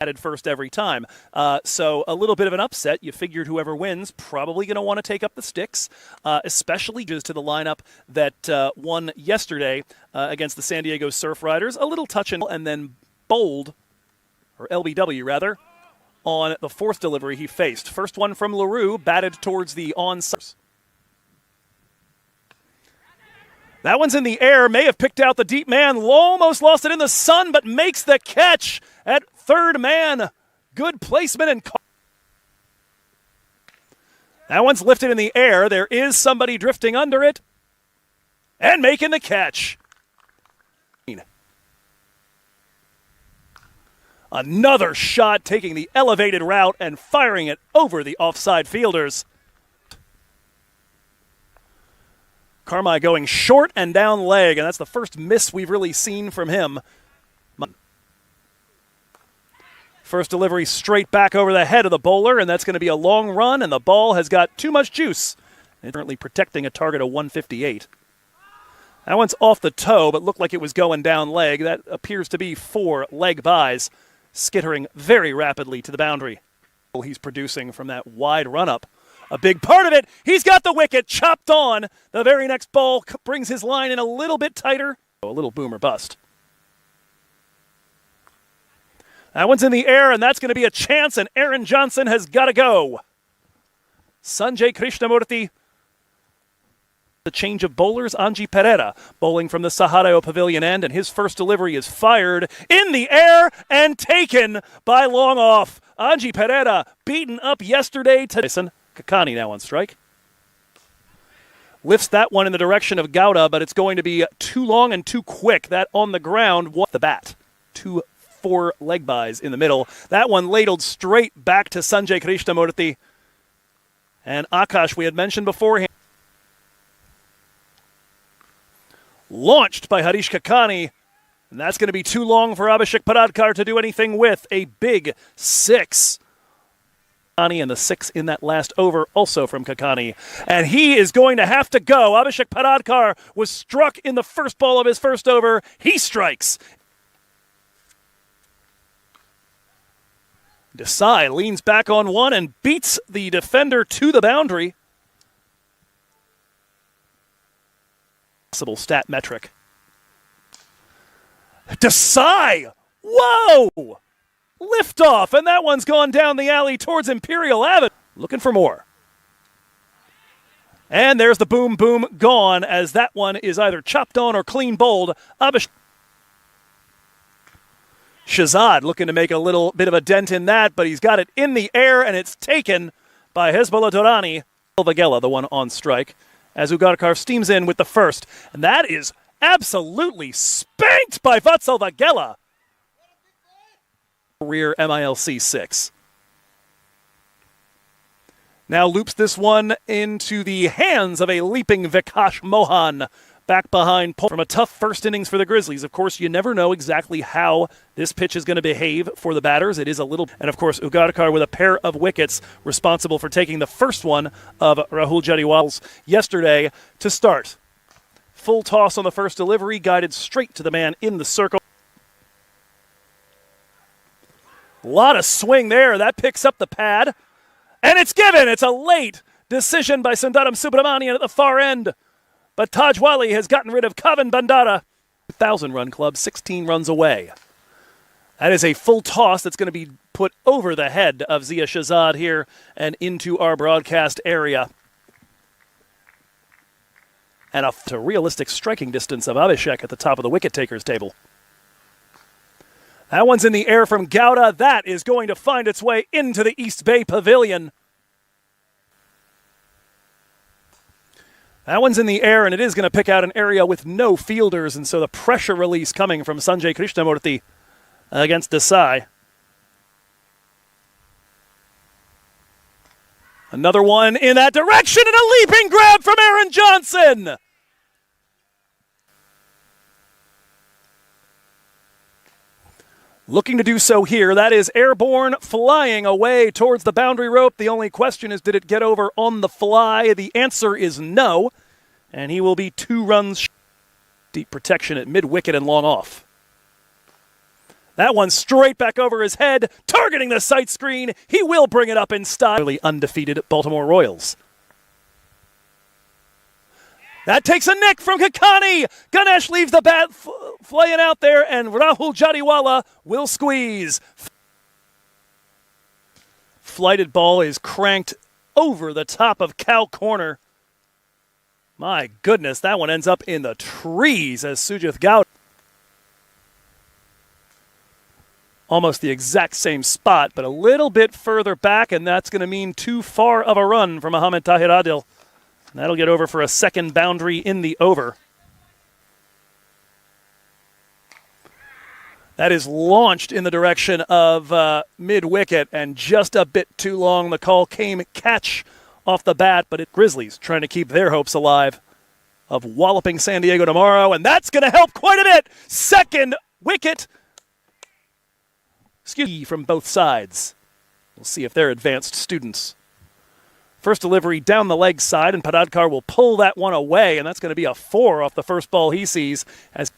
batted first every time. So a little bit of an upset. You figured whoever wins probably going to want to take up the sticks, especially just to the lineup that won yesterday against the San Diego Surf Riders. A little touch and then bowled, or LBW rather, on the fourth delivery he faced. First one from LaRue, batted towards the onside. That one's in the air, may have picked out the deep man, almost lost it in the sun, but makes the catch at third man. Good placement and that one's lifted in the air. There is somebody drifting under it and making the catch. Another shot taking the elevated route and firing it over the offside fielders. Carmi going short and down leg, and that's the first miss we've really seen from him. First delivery straight back over the head of the bowler, and that's going to be a long run, and the ball has got too much juice. And currently protecting a target of 158. That one's off the toe, but looked like it was going down leg. That appears to be 4 leg byes, skittering very rapidly to the boundary. He's producing from that wide run-up. A big part of it, he's got the wicket chopped on. The very next ball brings his line in a little bit tighter. A little boom or bust. That one's in the air, and that's going to be a chance, and Aaron Johnson has got to go. Sanjay Krishnamurthy. The change of bowlers, Anji Pereira, bowling from the Saharayo Pavilion end, and his first delivery is fired in the air and taken by long off. Anji Pereira beaten up yesterday to Kakani now on strike. Lifts that one in the direction of Gowda, but it's going to be too long and too quick. That on the ground, the bat. 2 4 leg byes in the middle. That one ladled straight back to Sanjay Krishnamurthy. And Akash, we had mentioned beforehand. Launched by Harish Kakani. And that's going to be too long for Abhishek Paradkar to do anything with. A big 6. And the 6 in that last over also from Kakani. And he is going to have to go. Abhishek Paradkar was struck in the first ball of his first over. He strikes. Desai leans back on one and beats the defender to the boundary. Possible stat metric. Desai! Whoa! Liftoff, and that one's gone down the alley towards Imperial Avenue. Looking for more. And there's the boom, boom, gone, as that one is either chopped on or clean bowled. Shahzad looking to make a little bit of a dent in that, but he's got it in the air, and it's taken by Hezbollah Durrani. Vagela, the one on strike, as Ugarkar steams in with the first. And that is absolutely spanked by Vatsal Vagela. Career MiLC 6. Now loops this one into the hands of a leaping Vikash Mohan back behind from a tough first innings for the Grizzlies. Of course, you never know exactly how this pitch is going to behave for the batters. It is a little... And of course, Ugarkar with a pair of wickets responsible for taking the first one of Rahul Jariwal's yesterday to start. Full toss on the first delivery, guided straight to the man in the circle. A lot of swing there. That picks up the pad. And it's given. It's a late decision by Sundaram Subramanian at the far end. But Tajwali has gotten rid of Kavan Bandara. 1,000-run club, 16 runs away. That is a full toss that's going to be put over the head of Zia Shahzad here and into our broadcast area. And a realistic striking distance of Abhishek at the top of the wicket takers table. That one's in the air from Gowda. That is going to find its way into the East Bay Pavilion. That one's in the air, and it is going to pick out an area with no fielders, and so the pressure release coming from Sanjay Krishnamurthy against Desai. Another one in that direction, and a leaping grab from Aaron Johnson! Looking to do so here. That is airborne, flying away towards the boundary rope. The only question is, did it get over on the fly? The answer is no. And he will be 2 runs. Deep protection at mid-wicket and long off. That one straight back over his head, targeting the sight screen. He will bring it up in style. Undefeated Baltimore Royals. That takes a nick from Kakani. Ganesh leaves the bat flying out there, and Rahul Jadiwala will squeeze. Flighted ball is cranked over the top of cow corner. My goodness, that one ends up in the trees as Sujith Gowda. Almost the exact same spot, but a little bit further back, and that's going to mean too far of a run for Mohammad Tahir Adil. And that'll get over for a second boundary in the over. That is launched in the direction of mid-wicket, and just a bit too long. The call came catch off the bat, but it's Grizzlies trying to keep their hopes alive of walloping San Diego tomorrow, and that's going to help quite a bit. Second wicket. From both sides. We'll see if they're advanced students. First delivery down the leg side, and Padadkar will pull that one away, and that's going to be a 4 off the first ball he sees. As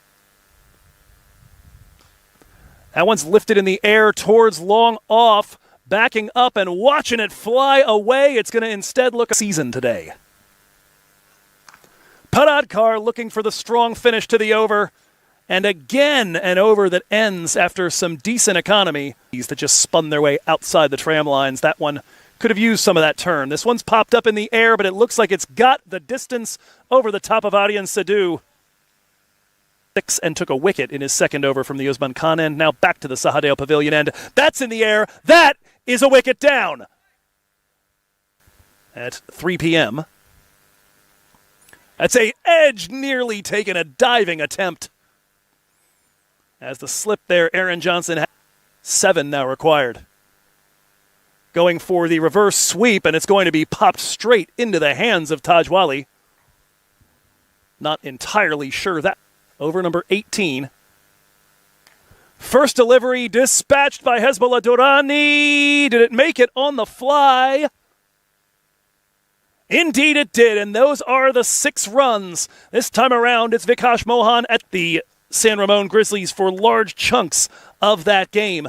that one's lifted in the air towards long off, backing up and watching it fly away. It's going to instead look a season today. Padadkar looking for the strong finish to the over. And again, an over that ends after some decent economy. These that just spun their way outside the tram lines. That one could have used some of that turn. This one's popped up in the air, but it looks like it's got the distance over the top of Aryan Sadhu. 6 and took a wicket in his second over from the Usman Khan end. Now back to the Sahadeo Pavilion end. That's in the air. That is a wicket down. At 3 p.m. That's a edge nearly taken, a diving attempt. As the slip there, Aaron Johnson has 7 now required. Going for the reverse sweep, and it's going to be popped straight into the hands of Tajwali. Not entirely sure that. Over number 18. First delivery dispatched by Hezbollah Durrani. Did it make it on the fly? Indeed it did, and those are the 6 runs. This time around, it's Vikash Mohan at the San Ramon Grizzlies for large chunks of that game.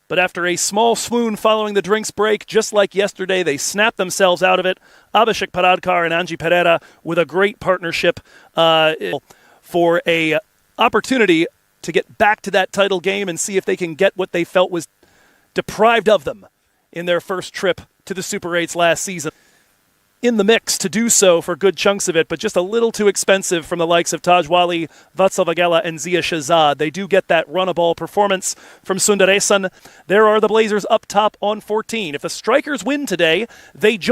But after a small swoon following the drinks break, just like yesterday, they snapped themselves out of it. Abhishek Padadkar and Anji Pereira with a great partnership for a opportunity to get back to that title game and see if they can get what they felt was deprived of them in their first trip to the Super 8s last season. In the mix to do so for good chunks of it, but just a little too expensive from the likes of Tajwali, Vatsal Vagela, and Zia Shahzad. They do get that run-a-ball performance from Sundaresan. There are the Blazers up top on 14. If the Strikers win today, they join